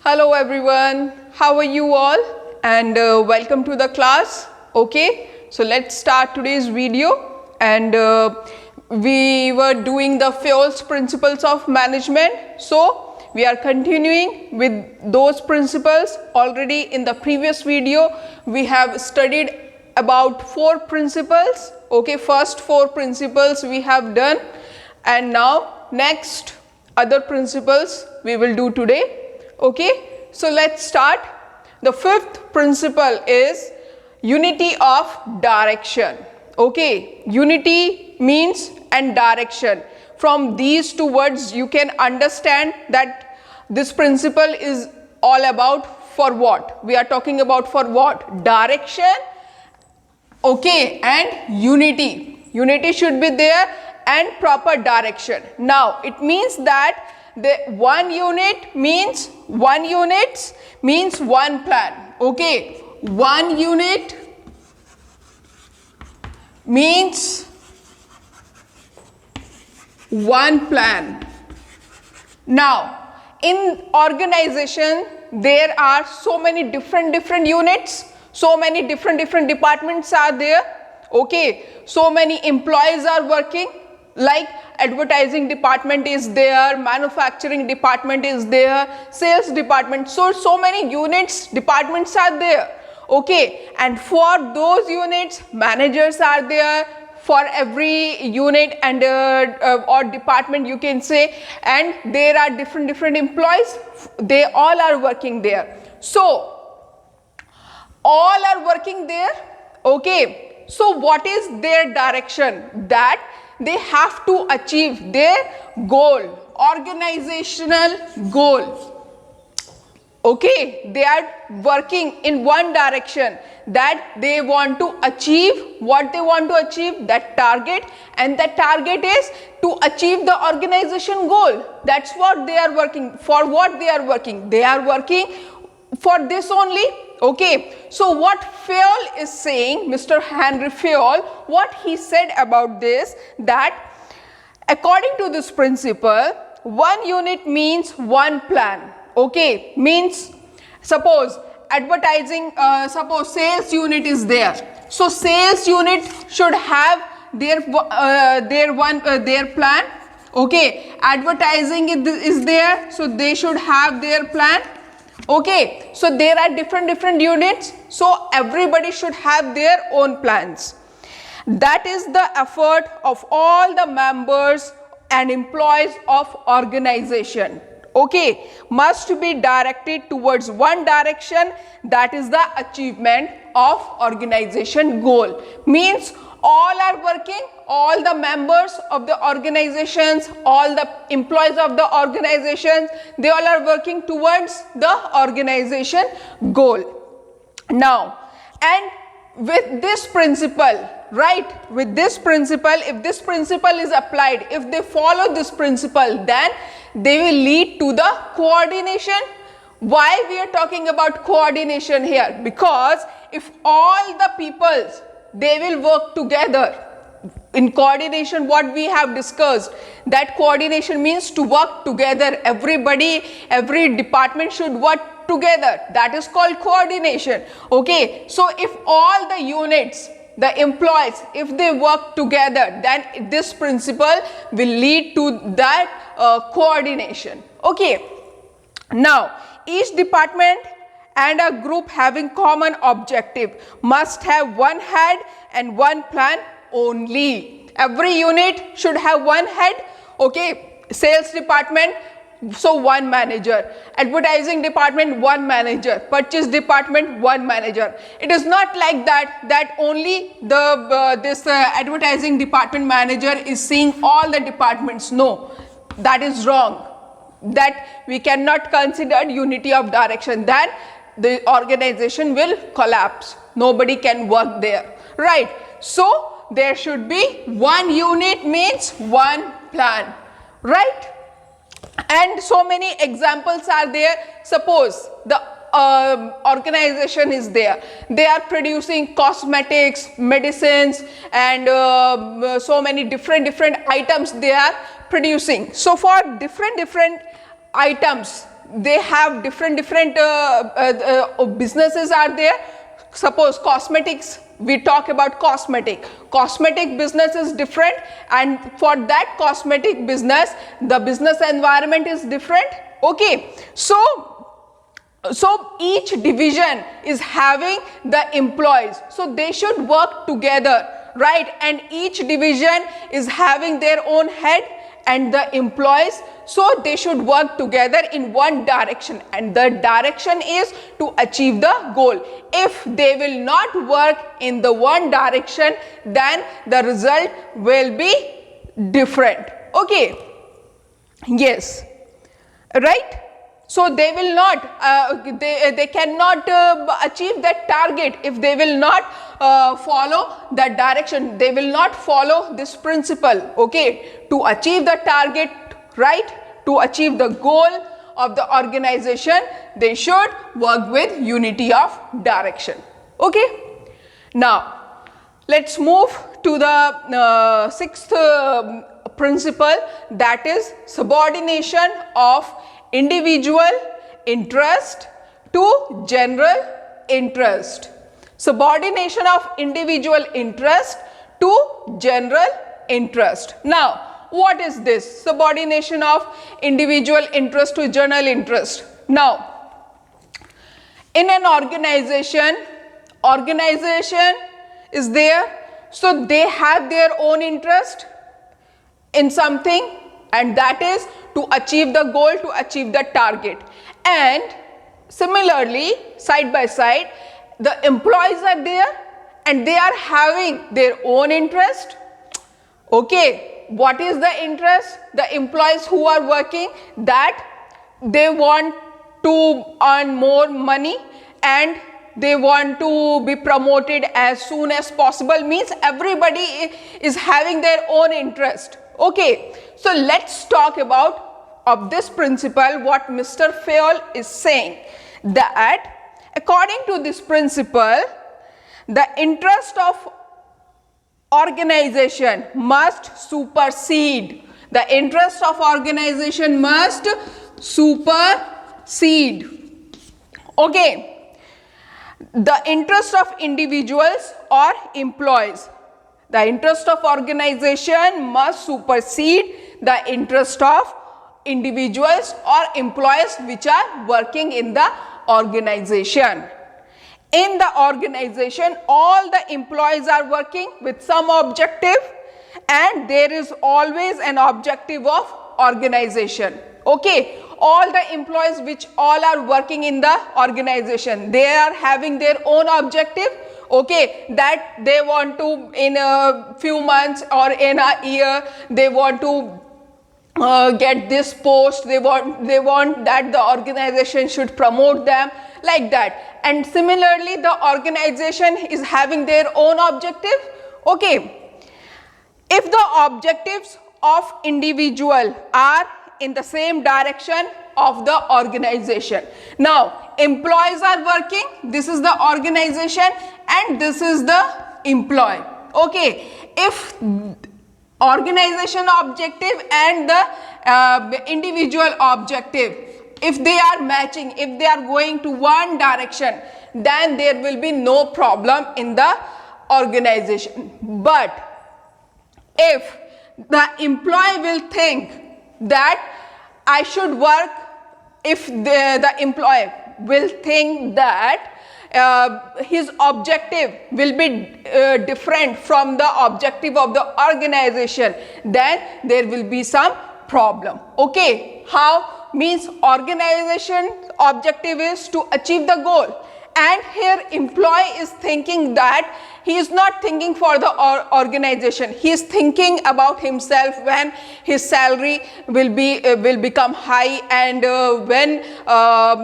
Hello everyone, how are you all? And welcome to the class. Okay, so let's start today's video. And we were doing the Fayol's principles of management. So we are continuing with those principles. Already in the previous video we have studied about 4 principles. Okay, first 4 principles we have done, and now next other principles we will do today. Okay, so let's start. The 5th principle is unity of direction. Okay, unity means and direction. From these 2 words you can understand that this principle is all about for what? We are talking about for what? Direction, okay, and unity. Unity should be there and proper direction. Now it means that the 1 unit means 1 plan. Okay, 1 unit means 1 plan. Now in organization there are so many different units, so many different departments are there. Okay, so many employees are working, like advertising department is there, manufacturing department is there, sales department, so many units, departments are there. Okay, and for those units managers are there for every unit and or department you can say, and there are different employees, they all are working there. So all are working there. Okay, so what is their direction? That they have to achieve their goal, organizational goal. Okay, they are working in one direction, that they want to achieve what they want to achieve, that target, and that target is to achieve the organization goal. That's what they are working for. What they are working? They are working for this only. Okay, so what Fayol is saying, Mr. Henry Fayol, what he said about this, that according to this principle, 1 unit means 1 plan. Okay, means suppose advertising, suppose sales unit is there. So sales unit should have their plan. Okay, advertising is there, so they should have their plan. Okay, so there are different units, so everybody should have their own plans. That is the effort of all the members and employees of organization. Okay, must be directed towards one direction, that is the achievement of organization goal. Means all are working, all the members of the organizations, all the employees of the organizations, they all are working towards the organization goal. Now, and with this principle, right, with this principle, if this principle is applied, if they follow this principle, then they will lead to the coordination. Why we are talking about coordination here? Because if all the peoples, they will work together in coordination, what we have discussed, that coordination means to work together. Everybody, every department should work together. That is called coordination. Okay, so if all the units, the employees, if they work together, then this principle will lead to that coordination. Okay, now each department and a group having common objective must have 1 head and 1 plan only. Every unit should have 1 head. Okay, sales department, so 1 manager, advertising department 1 manager, purchase department 1 manager. It is not like that only the this advertising department manager is seeing all the departments. No, that is wrong. That we cannot consider unity of direction. Then the organization will collapse. Nobody can work there, right? So there should be 1 unit means 1 plan, right? And so many examples are there. Suppose the organization is there, they are producing cosmetics, medicines, and so many different items they are producing. So for different items they have different businesses are there. Suppose cosmetics, we talk about cosmetic business is different, and for that cosmetic business the business environment is different. Okay, so each division is having the employees, so they should work together, right? And each division is having their own head and the employees, so they should work together in one direction, and the direction is to achieve the goal. If they will not work in the one direction, then the result will be different. Okay, yes, right? So they will not, they cannot achieve that target if they will not follow that direction. They will not follow this principle. Okay, to achieve the target, right? To achieve the goal of the organization, they should work with unity of direction. Okay. Now, let's move to the sixth principle, that is subordination of individual interest to general interest. Subordination of individual interest to general interest. Now, what is this subordination of individual interest to general interest? Now, in an organization is there, so they have their own interest in something, and that is to achieve the goal, to achieve the target. And similarly, side by side, the employees are there and they are having their own interest. Okay, what is the interest? The employees who are working, that they want to earn more money and they want to be promoted as soon as possible, means everybody is having their own interest. Okay, so let's talk about of this principle what Mr. Fayol is saying, that according to this principle, the interest of organization must supersede. The interest of organization must supersede. Okay, the interest of individuals or employees. The interest of organization must supersede the interest of individuals or employees which are working in the organization. In the organization, all the employees are working with some objective, and there is always an objective of organization. Okay, all the employees which all are working in the organization, they are having their own objective. Okay, that they want to, in a few months or in a year, they want to get this post, they want that the organization should promote them, like that. And similarly, the organization is having their own objective. Okay, if the objectives of individual are in the same direction of the organization, now employees are working, this is the organization and this is the employee. Okay, if organization objective and the individual objective, if they are matching, if they are going to one direction, then there will be no problem in the organization. But if the employee will think that I should work, if the employee will think that his objective will be different from the objective of the organization, then there will be some problem. Okay, how? Means organization objective is to achieve the goal, and here employee is thinking that he is not thinking for the organization, he is thinking about himself, when his salary will become high, and when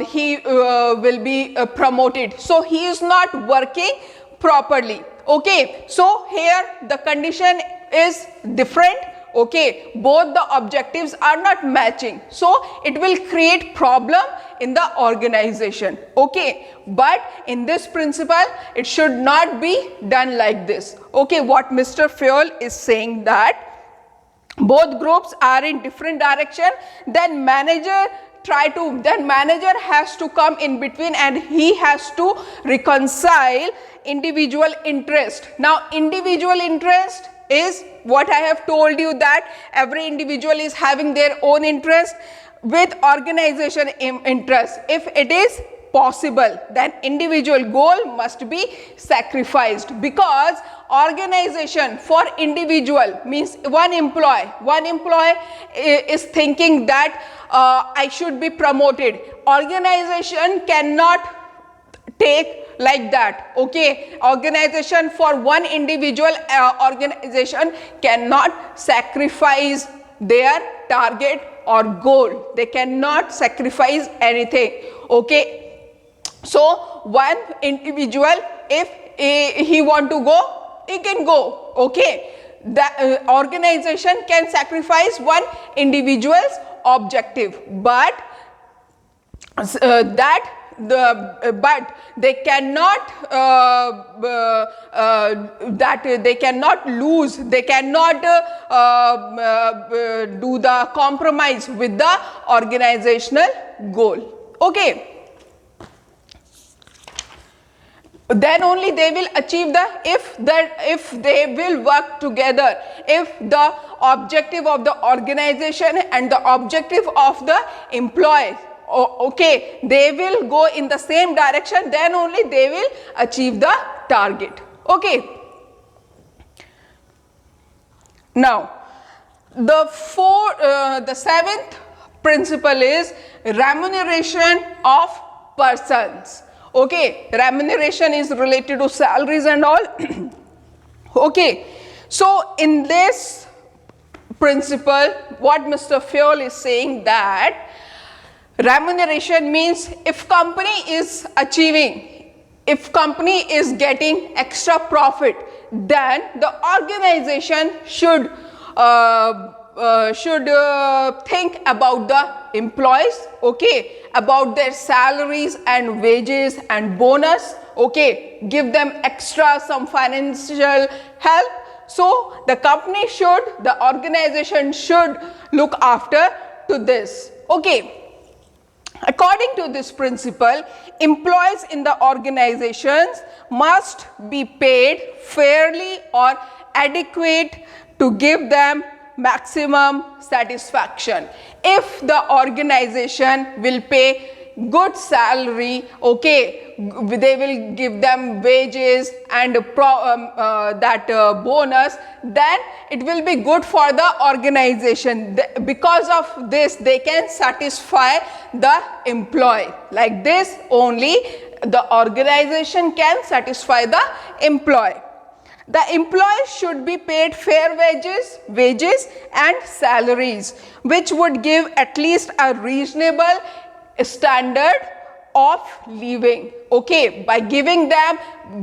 he will be promoted, so he is not working properly. Okay, so here the condition is different. Okay, both the objectives are not matching, so it will create problem in the organization. Okay, but in this principle it should not be done like this. Okay, what Mr. Fayol is saying, that both groups are in different direction, then manager then manager has to come in between and he has to reconcile individual interest. Now individual interest is what I have told you, that every individual is having their own interest with organization interest. If it is possible, then individual goal must be sacrificed, because organization for individual means one employee is thinking that I should be promoted. Organization cannot take like that, okay? Organization for one individual organization cannot sacrifice their target or goal. They cannot sacrifice anything, okay? So one individual, if he want to go, he can go, okay? The organization can sacrifice one individual's objective, but but they cannot they cannot lose, they cannot do the compromise with the organizational goal, okay? Then only they will achieve if they will work together, if the objective of the organization and the objective of the employee, okay, they will go in the same direction, then only they will achieve the target, okay? Now the seventh principle is remuneration of persons, okay? Remuneration is related to salaries and all, okay? So in this principle, what Mr. Fayol is saying, that remuneration means if company is getting extra profit, then the organization should think about the employees, okay, about their salaries and wages and bonus, okay, give them extra some financial help. So the organization should look after to this, okay? According to this principle, employees in the organizations must be paid fairly or adequate to give them maximum satisfaction. If the organization will pay good salary, okay, they will give them wages and bonus, then it will be good for the organization. Because of this, they can satisfy the employee. Like this only the organization can satisfy the employee. The employee should be paid fair wages and salaries, which would give at least a reasonable standard of living, okay? By giving them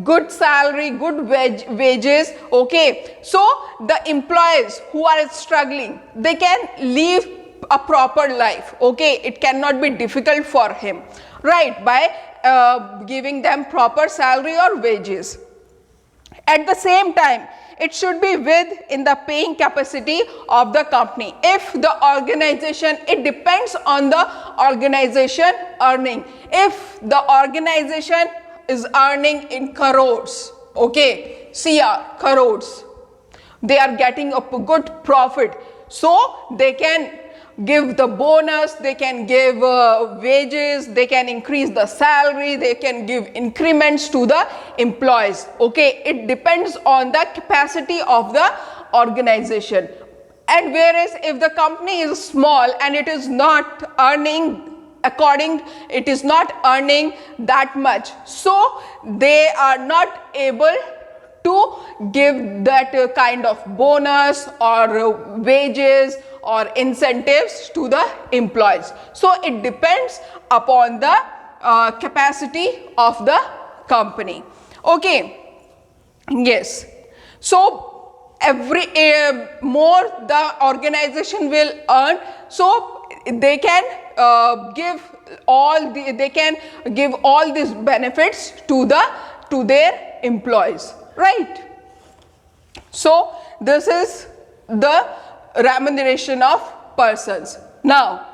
good salary, good wages, okay? So the employees who are struggling, they can live a proper life, okay? It cannot be difficult for him, right? By giving them proper salary or wages. At the same time, it should be within the paying capacity of the company. If the organization, it depends on the organization earning. If the organization is earning in crores, okay, crores, they are getting a good profit, so they can give the bonus, they can give wages, they can increase the salary, they can give increments to the employees, okay? It depends on the capacity of the organization. And whereas if the company is small and it is not earning that much, so they are not able to give that kind of bonus or wages or incentives to the employees. So it depends upon the capacity of the company, okay? Yes. So every more the organization will earn, so they can give all these benefits to their employees, right? So this is the remuneration of persons. Now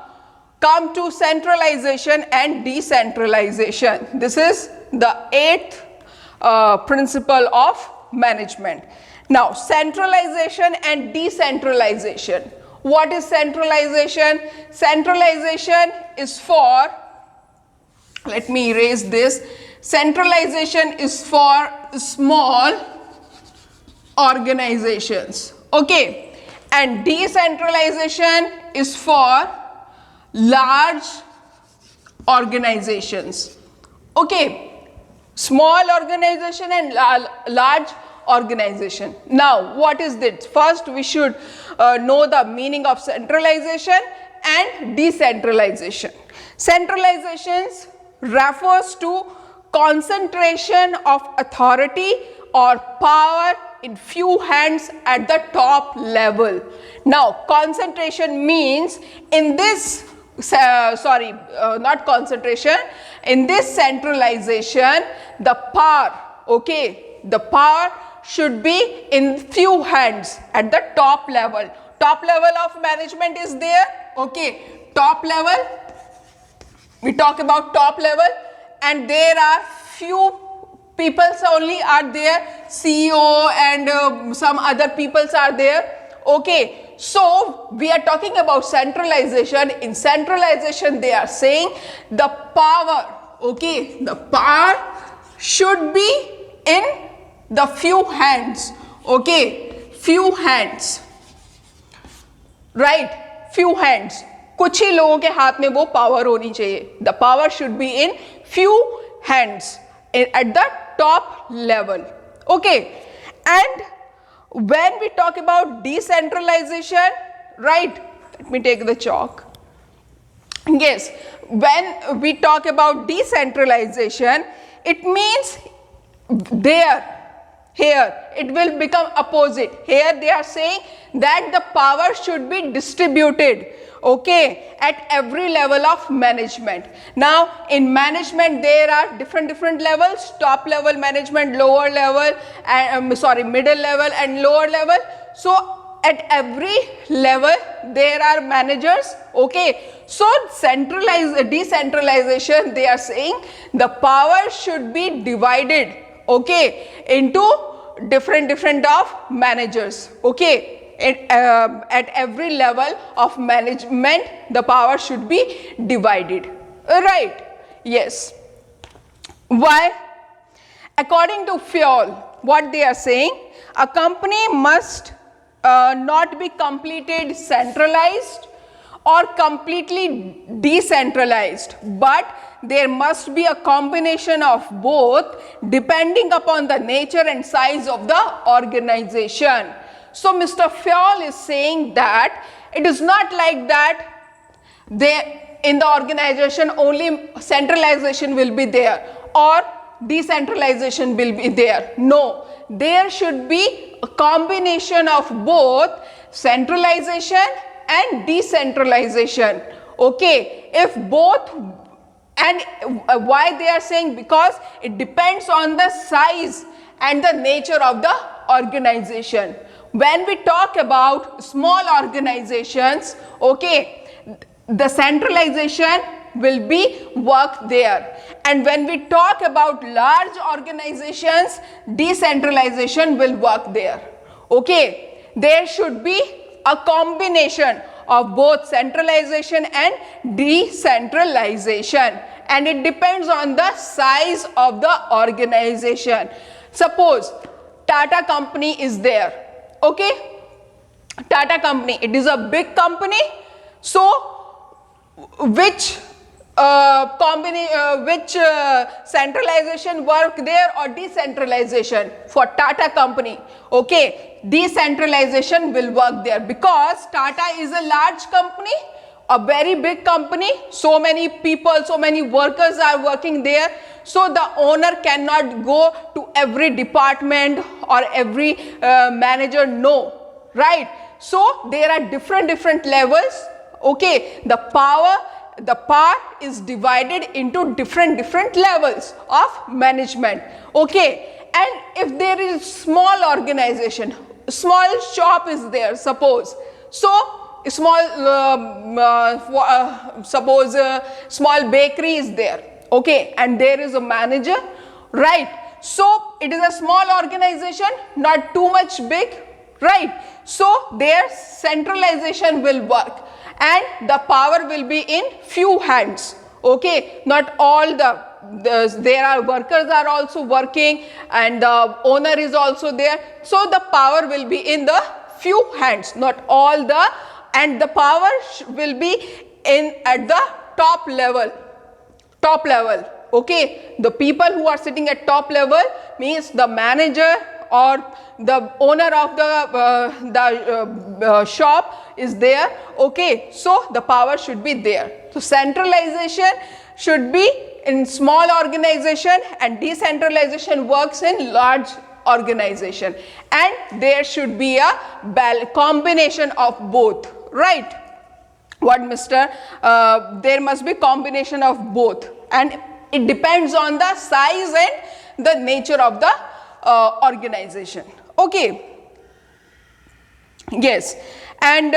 come to centralization and decentralization. This is the 8th principle of management. Now, centralization and decentralization. What is centralization? Centralization is for, let me erase this. Centralization is for small organizations. Okay. And decentralization is for large organizations. Okay. Small organization and large organization. Now, what is this? First, we should know the meaning of centralization and decentralization. Centralizations refers to concentration of authority or power in few hands at the top level. Now, concentration means in this, not concentration, in this centralization, the power, okay, the power should be in few hands at the top level. Top level of management is there, okay, top level, we talk about top level, and there are few people only are there, CEO and some other peoples are there, okay. So we are talking about centralization. In centralization they are saying the power, okay, the power should be in the few hands, okay, few hands, right, few hands, कुछ ही लोगों के हाथ में वो power होनी चाहिए. The power should be in few hands at the top level, okay. And when we talk about decentralization, right, let me take the chalk. Yes, when we talk about decentralization, it means here it will become opposite. Here they are saying that the power should be distributed, okay, at every level of management. Now, in management there are different levels, top level management, lower level, and middle level and lower level. So at every level there are managers, okay. So decentralization, they are saying the power should be divided, okay, into different of managers, okay. At every level of management the power should be divided, right? Yes. Why? According to Fayol, what they are saying, a company must not be completely centralized or completely decentralized, but there must be a combination of both depending upon the nature and size of the organization. So Mr. Fayol is saying that it is not like that in the organization only centralization will be there or decentralization will be there. No, there should be a combination of both centralization and decentralization, okay. If both, and why they are saying, because it depends on the size and the nature of the organization. When we talk about small organizations, okay, the centralization will be work there, and when we talk about large organizations, decentralization will work there, okay. There should be a combination of both centralization and decentralization, and it depends on the size of the organization. Suppose Tata company is there, okay. Tata company, it is a big company, so which centralization work there or decentralization? For Tata company, okay, decentralization will work there, because Tata is a large company, a very big company, so many people, so many workers are working there, so the owner cannot go to every department or every manager, no, right? So there are different levels, okay. The power is divided into different levels of management, okay. And if there is small organization, small shop is there, suppose, so suppose a small bakery is there, okay, and there is a manager, right? So it is a small organization, not too much big, right? So their centralization will work and the power will be in few hands, okay? Not all there are workers are also working and the owner is also there, so the power will be in the few hands, not all and the power will be at the top level, okay? The people who are sitting at top level means the manager or the owner of the shop is there, okay? So the power should be there. So centralization should be in small organization and decentralization works in large organization, and there should be a combination of both, right? What, Mr. There must be combination of both, and it depends on the size and the nature of the organization, okay? Yes, and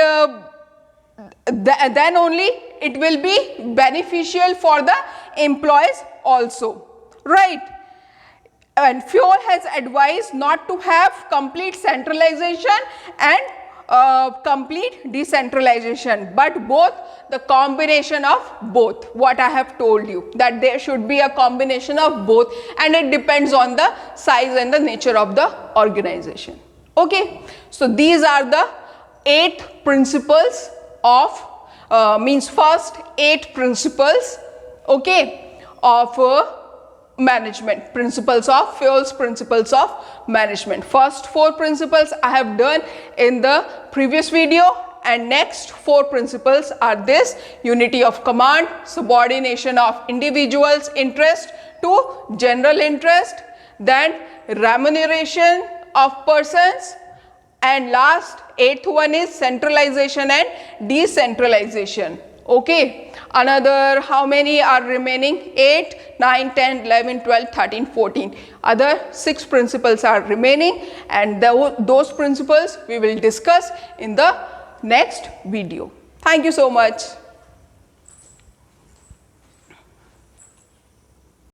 then only it will be beneficial for the employees also, right? And Fayol has advised not to have complete centralization and complete decentralization, but both, the combination of both, what I have told you, that there should be a combination of both, and it depends on the size and the nature of the organization, okay? So these are the 8 principles of first 8 principles, okay, of management, principles of Fayol's principles of management. First 4 principles I have done in the previous video, and next 4 principles are this: unity of command, subordination of individuals' interest to general interest, then remuneration of persons, and last 8th one is centralization and decentralization, okay? Another, how many are remaining? 8, 9, 10, 11, 12, 13, 14. Other 6 principles are remaining, and those principles we will discuss in the next video. Thank you so much.